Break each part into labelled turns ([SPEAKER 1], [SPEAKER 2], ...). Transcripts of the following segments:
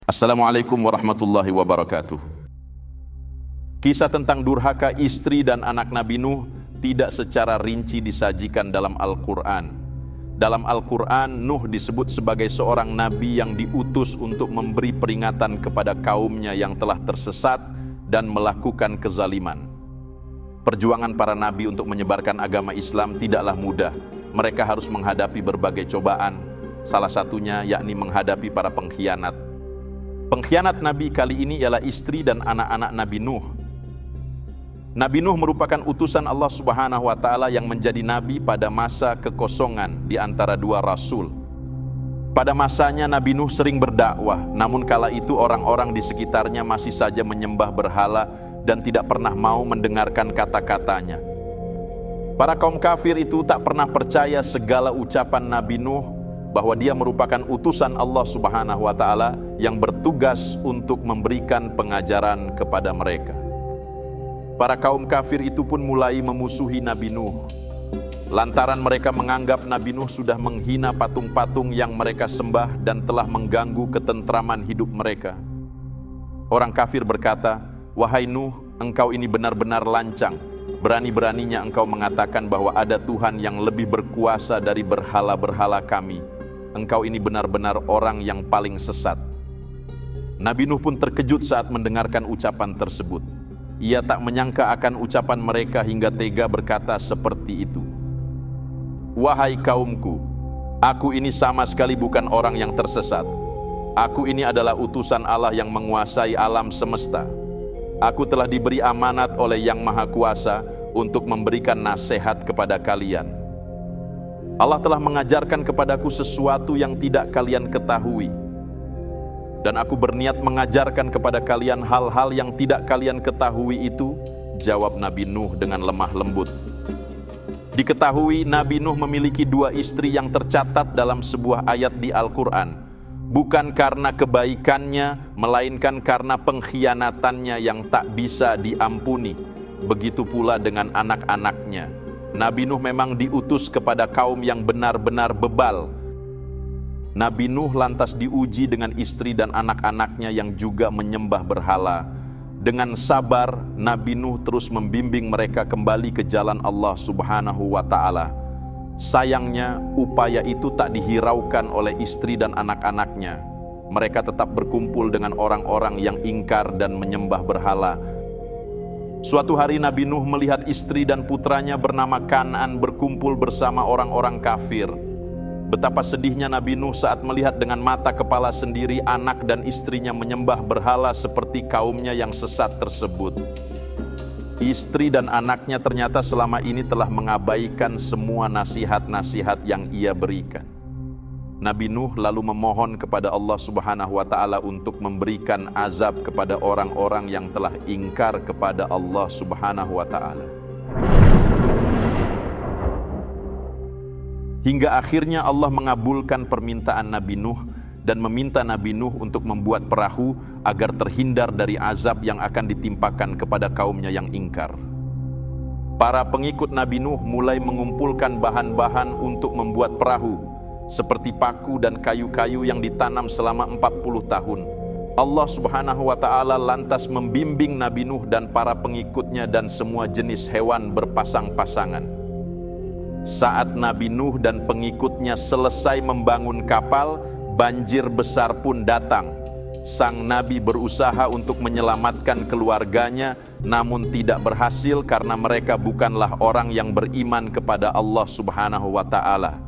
[SPEAKER 1] Assalamualaikum warahmatullahi wabarakatuh. Kisah tentang durhaka istri dan anak Nabi Nuh tidak secara rinci disajikan dalam Al-Quran. Dalam Al-Quran, Nuh disebut sebagai seorang nabi yang diutus untuk memberi peringatan kepada kaumnya yang telah tersesat dan melakukan kezaliman. Perjuangan para nabi untuk menyebarkan agama Islam tidaklah mudah. Mereka harus menghadapi berbagai cobaan, salah satunya yakni menghadapi para pengkhianat. Pengkhianat Nabi kali ini ialah istri dan anak-anak Nabi Nuh. Nabi Nuh merupakan utusan Allah Subhanahu wa Ta'ala yang menjadi nabi pada masa kekosongan di antara dua rasul. Pada masanya Nabi Nuh sering berdakwah, namun kala itu orang-orang di sekitarnya masih saja menyembah berhala dan tidak pernah mau mendengarkan kata-katanya. Para kaum kafir itu tak pernah percaya segala ucapan Nabi Nuh bahwa dia merupakan utusan Allah Subhanahu wa Ta'ala yang bertugas untuk memberikan pengajaran kepada mereka. Para kaum kafir itu pun mulai memusuhi Nabi Nuh. Lantaran mereka menganggap Nabi Nuh sudah menghina patung-patung yang mereka sembah dan telah mengganggu ketentraman hidup mereka. Orang kafir berkata, "Wahai Nuh, engkau ini benar-benar lancang. Berani-beraninya engkau mengatakan bahwa ada Tuhan yang lebih berkuasa dari berhala-berhala kami. Engkau ini benar-benar orang yang paling sesat." Nabi Nuh pun terkejut saat mendengarkan ucapan tersebut. Ia tak menyangka akan ucapan mereka hingga tega berkata seperti itu. "Wahai kaumku, aku ini sama sekali bukan orang yang tersesat. Aku ini adalah utusan Allah yang menguasai alam semesta. Aku telah diberi amanat oleh Yang Maha Kuasa untuk memberikan nasihat kepada kalian. Allah telah mengajarkan kepadaku sesuatu yang tidak kalian ketahui. Dan aku berniat mengajarkan kepada kalian hal-hal yang tidak kalian ketahui itu," jawab Nabi Nuh dengan lemah lembut. Diketahui Nabi Nuh memiliki dua istri yang tercatat dalam sebuah ayat di Al-Quran. Bukan karena kebaikannya, melainkan karena pengkhianatannya yang tak bisa diampuni. Begitu pula dengan anak-anaknya. Nabi Nuh memang diutus kepada kaum yang benar-benar bebal. Nabi Nuh lantas diuji dengan istri dan anak-anaknya yang juga menyembah berhala. Dengan sabar, Nabi Nuh terus membimbing mereka kembali ke jalan Allah Subhanahu wa Ta'ala. Sayangnya, upaya itu tak dihiraukan oleh istri dan anak-anaknya. Mereka tetap berkumpul dengan orang-orang yang ingkar dan menyembah berhala. Suatu hari Nabi Nuh melihat istri dan putranya bernama Kan'an berkumpul bersama orang-orang kafir. Betapa sedihnya Nabi Nuh saat melihat dengan mata kepala sendiri anak dan istrinya menyembah berhala seperti kaumnya yang sesat tersebut. Istri dan anaknya ternyata selama ini telah mengabaikan semua nasihat-nasihat yang ia berikan. Nabi Nuh lalu memohon kepada Allah Subhanahu wa Ta'ala untuk memberikan azab kepada orang-orang yang telah ingkar kepada Allah Subhanahu wa Ta'ala. Hingga akhirnya Allah mengabulkan permintaan Nabi Nuh dan meminta Nabi Nuh untuk membuat perahu agar terhindar dari azab yang akan ditimpakan kepada kaumnya yang ingkar. Para pengikut Nabi Nuh mulai mengumpulkan bahan-bahan untuk membuat perahu, seperti paku dan kayu-kayu yang ditanam selama 40 tahun. Allah Subhanahu wa Ta'ala lantas membimbing Nabi Nuh dan para pengikutnya dan semua jenis hewan berpasang-pasangan. Saat Nabi Nuh dan pengikutnya selesai membangun kapal, banjir besar pun datang. Sang Nabi berusaha untuk menyelamatkan keluarganya, namun tidak berhasil karena mereka bukanlah orang yang beriman kepada Allah Subhanahu wa Ta'ala.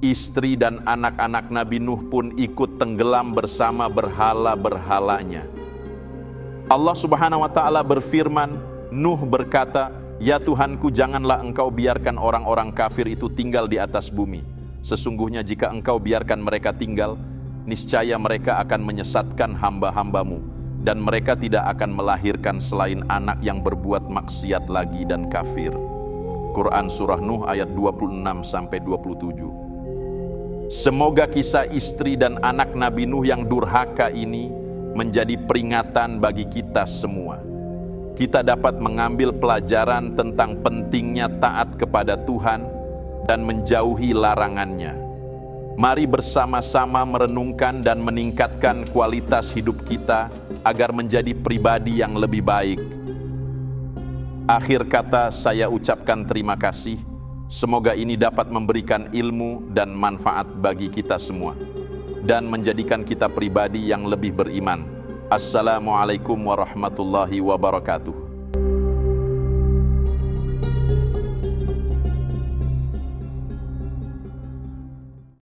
[SPEAKER 1] Istri dan anak-anak Nabi Nuh pun ikut tenggelam bersama berhala-berhalanya. Allah Subhanahu wa Ta'ala berfirman, Nuh berkata, "Ya Tuhanku, janganlah engkau biarkan orang-orang kafir itu tinggal di atas bumi. Sesungguhnya jika engkau biarkan mereka tinggal, niscaya mereka akan menyesatkan hamba-hambamu, dan mereka tidak akan melahirkan selain anak yang berbuat maksiat lagi dan kafir." Quran Surah Nuh ayat 26-27. Semoga kisah istri dan anak Nabi Nuh yang durhaka ini menjadi peringatan bagi kita semua. kita dapat mengambil pelajaran tentang pentingnya taat kepada Tuhan dan menjauhi larangannya. Mari bersama-sama merenungkan dan meningkatkan kualitas hidup kita agar menjadi pribadi yang lebih baik. Akhir kata, saya ucapkan terima kasih. Semoga ini dapat memberikan ilmu dan manfaat bagi kita semua dan menjadikan kita pribadi yang lebih beriman. Assalamualaikum warahmatullahi wabarakatuh.